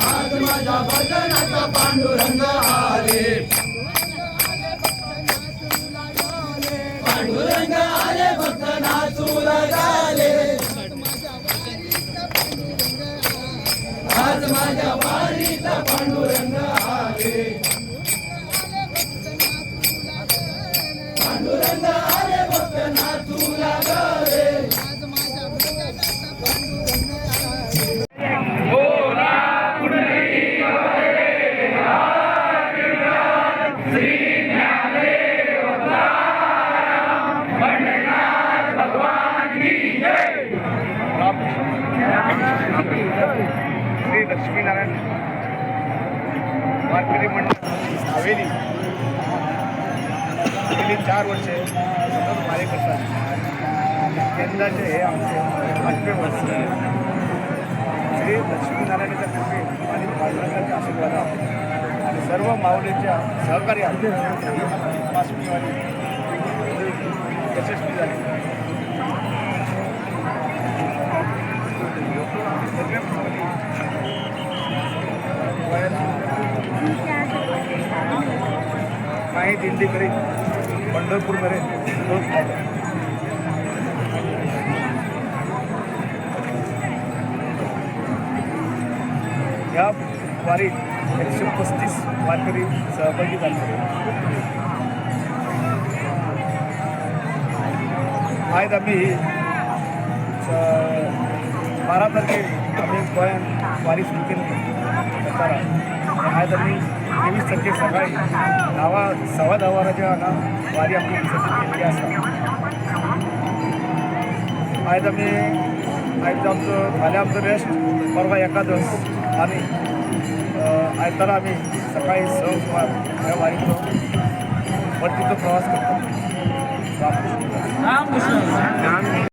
आज माझ्या भजनाचा पांडुरंग आले, पांडुरंग आले भक्त नाचू लागले, आज माझ्या वारीत पांडुरंग आले, पांडुरंग आले भक्त नाचू लागले. श्री लक्ष्मीनारायण वारकरी मंडळ हवेली गेली 4 वर्षे सतत कार्य करतात. यंदाचे हे आमचे 8वे वर्ष. श्री लक्ष्मीनारायणाच्या कृपे आणि पांडुरंगाच्या आशीर्वादाने आणि सर्व माऊलींच्या सहकार्याने पाचवी वारी यशस्वी झाली. काही दिंडीकडे पंढरपूरमध्ये रोज या वारीत 135 वारकरी सहभागी झाले आहेत. आम्ही 12 तारखेला आम्ही वारी सुरू केली. आज आम्ही 23 तारखे सकाळी 10:15 वाराच्या वारी आमची विसर्जित केलेली असतात. आज आम्ही आमचं रेस्ट परवा एकादश आणि आयताला आम्ही सकाळी 6 सुमार या वारीतून वरतीचा प्रवास करतो.